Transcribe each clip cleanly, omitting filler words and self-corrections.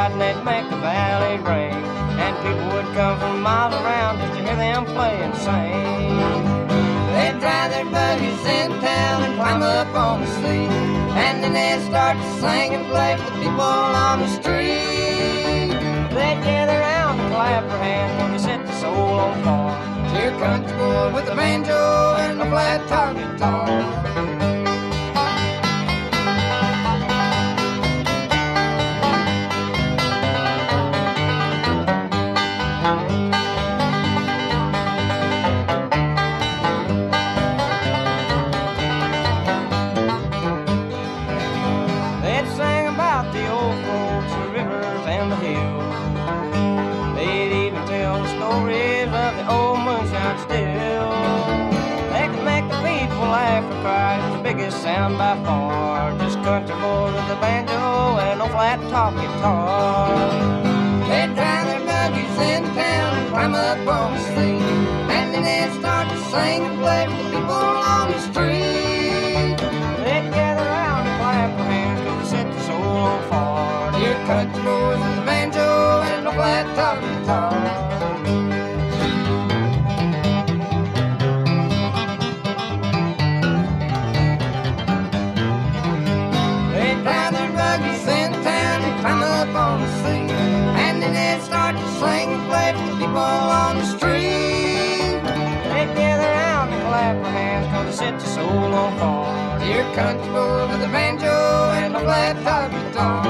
cried and they'd make the valley ring. And people would come from miles around just to hear them play and sing. They'd drive their buggies in town and climb up on the seat, and then they'd start to sing and play for the people on the street. They'd gather around and clap their hands when they set the soul on fire. Cheer country boy with a banjo and a flat top guitar. Sound by far, just country boys with a banjo and a flat top guitar. They'd drive their buggies in town and climb up on the seat, and then they'd start to sing and play for the people on the street. They'd gather around and clap their hands till they set the soul on fire. Dear country boys with a banjo and a flat top guitar. On the street, they'd gather around and clap their hands till they set your soul on fire. Dear country boy with a banjo and a flat top guitar.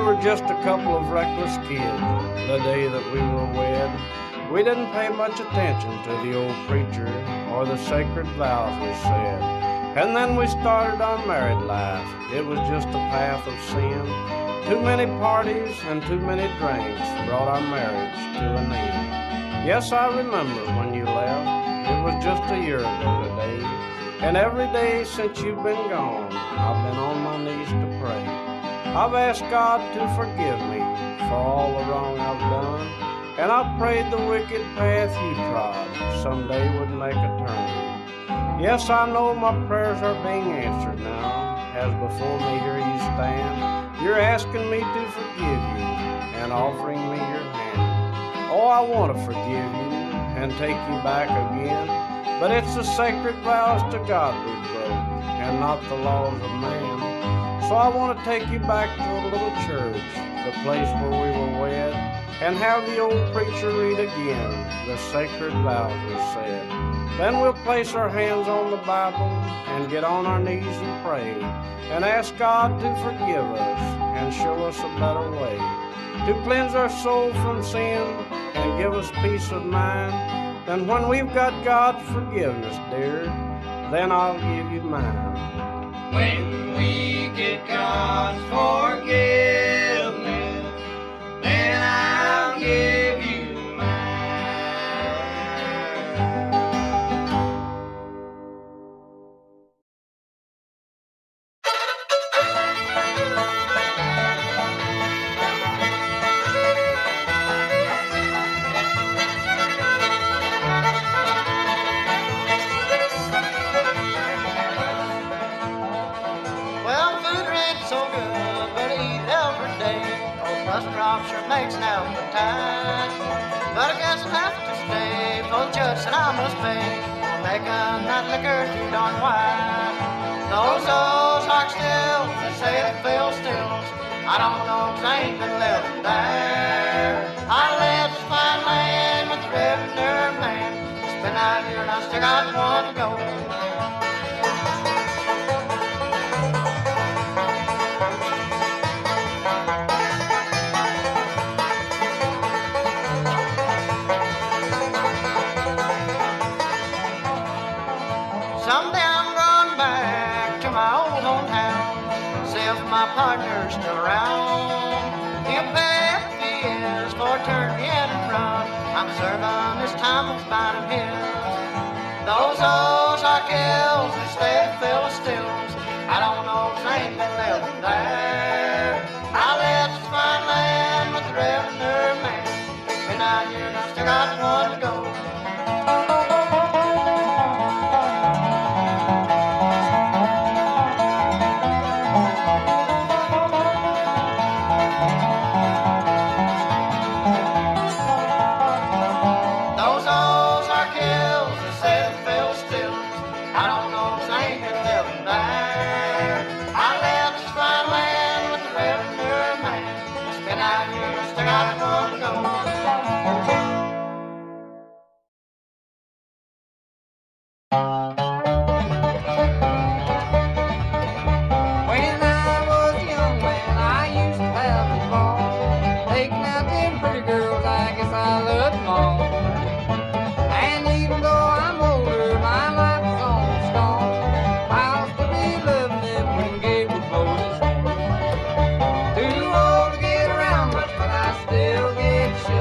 were just a couple of reckless kids the day that we were wed. We didn't pay much attention to the old preacher or the sacred vows we said. And then we started our married life. It was just a path of sin. Too many parties and too many drinks brought our marriage to an end. Yes, I remember when you left. It was just a year ago today. And every day since you've been gone, I've been on my knees to pray. I've asked God to forgive me for all the wrong I've done. And I've prayed the wicked path you trod someday would make a turn. Yes, I know my prayers are being answered now, as before me here you stand. You're asking me to forgive you and offering me your hand. Oh, I want to forgive you and take you back again, but it's the sacred vows to God we broke and not the laws of man. So I want to take you back to a little church, the place where we were wed, and have the old preacher read again the sacred vows we said. Then we'll place our hands on the Bible and get on our knees and pray and ask God to forgive us and show us a better way, to cleanse our soul from sin and give us peace of mind. Then when we've got God's forgiveness, dear, then I'll give you mine. When we get God's forgiveness, then I'll give you mine. Well, food ain't so good, but I eat every day. Old bus drop sure makes an appetite. But I guess I have to stay for the judge said I must pay for making that liquor too darn white. Those Ozark Stills, they say it Fiddle Stills. I don't know 'cause I ain't been living there. I left this fine land with the revenue man. It's been out here and I still got one to go. Someday I'm going back to my old hometown, see if my partner's still around. He'll pay if he is for a turn me in and run. I'm serving this time of mine of his. Those Ozark Hills, they stay at Fiddle Stills. I don't know 'cause I ain't been living there. I left this fine land with the revenue man. Been out here and I still got one to go. When I was a young man, I used to have a ball, taking out them pretty girls, I guess I loved them all. And even though I'm older, my life's almost gone, I'll still be loving them when Gabriel blows his horn. Too old to get around much, but I still get shit.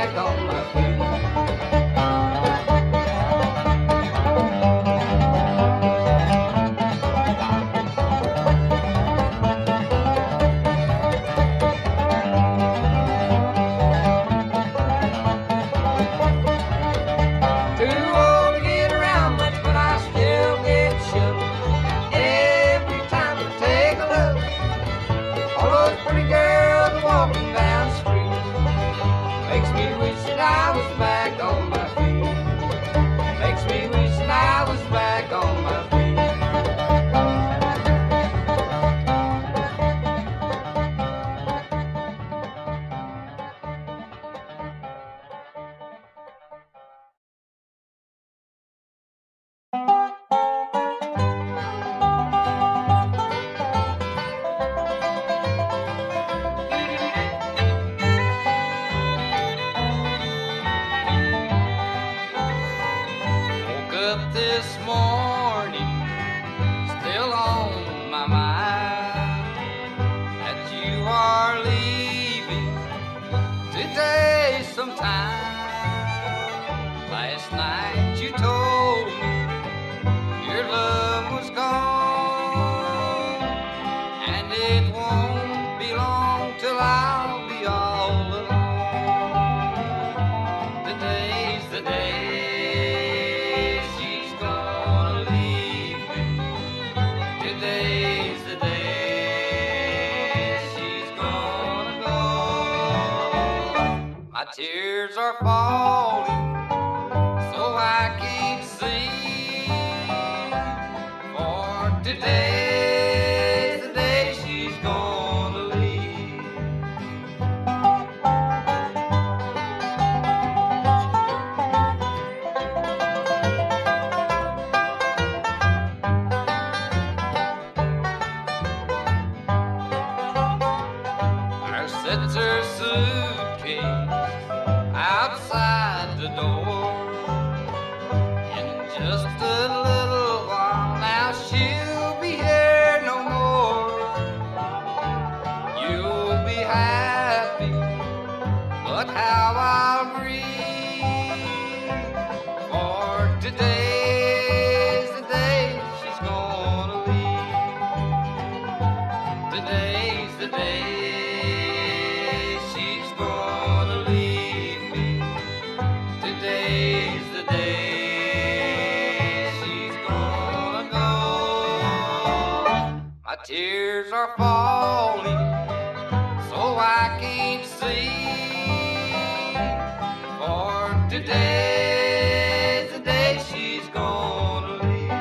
back on my feet. Tears are falling, so I can't see. For today's the day she's gonna leave. There sits her suitcase outside the door. In just a little while now she'll be here no more. You'll be happy, but how I'll grieve. For today's the day she's gonna leave. Today's the day she's gonna leave me. Today's the day she's gonna go. My tears are falling, so I can't see. For today's the day she's gonna leave.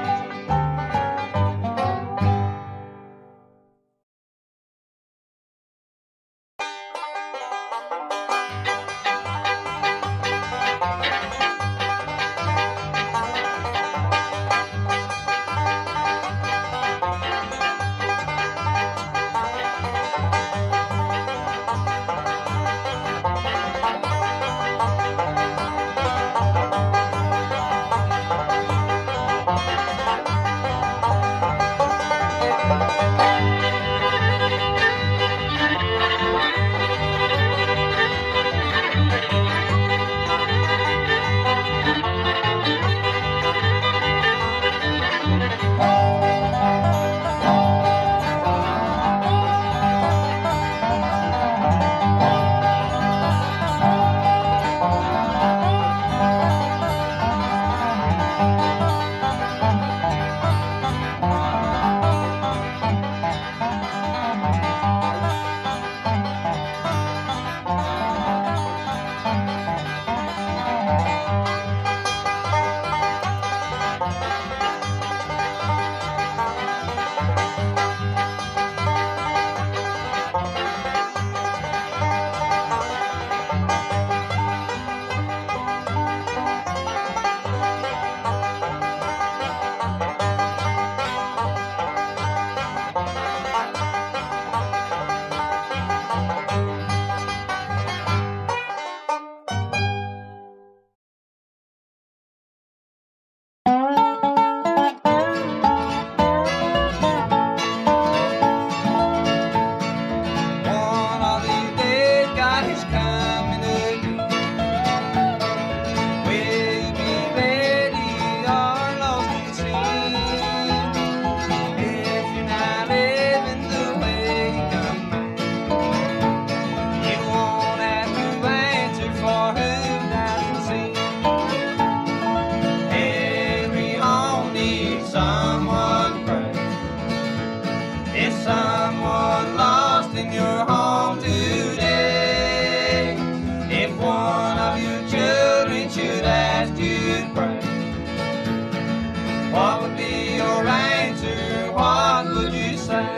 one of your children should ask you to pray, what would be your answer? What would you say?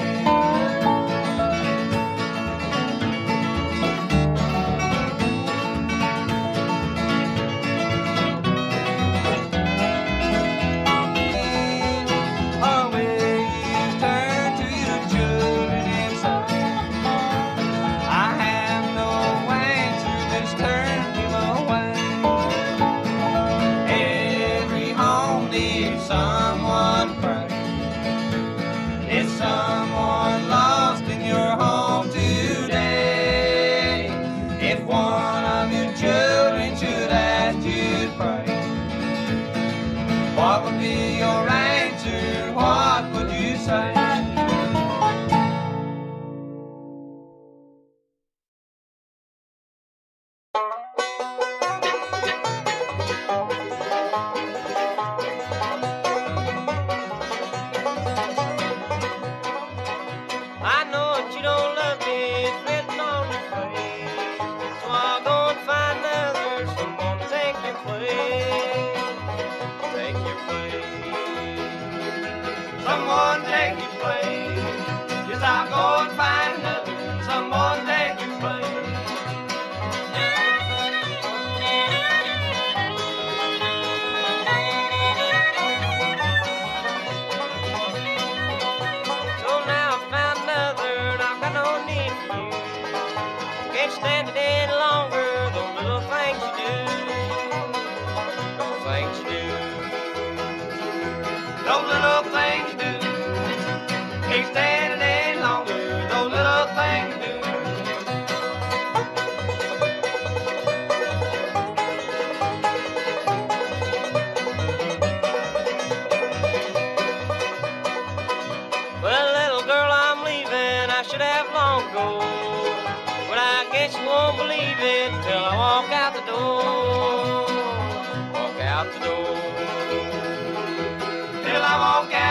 Someone lost in your home today. If one of your children should ask you to pray, what would be your answer? What would you say? Someone take your place. Yes, I'll go and find another. Someone take your place. So now I found another, and I've got no need for you. Can't stand it any longer. Those little things you do. Those things you do. Those little things you do. Can't stand it any longer, those little things do. Well, little girl, I'm leaving, I should have long ago. But I guess you won't believe it till I walk out the door. Walk out the door. Till I walk out.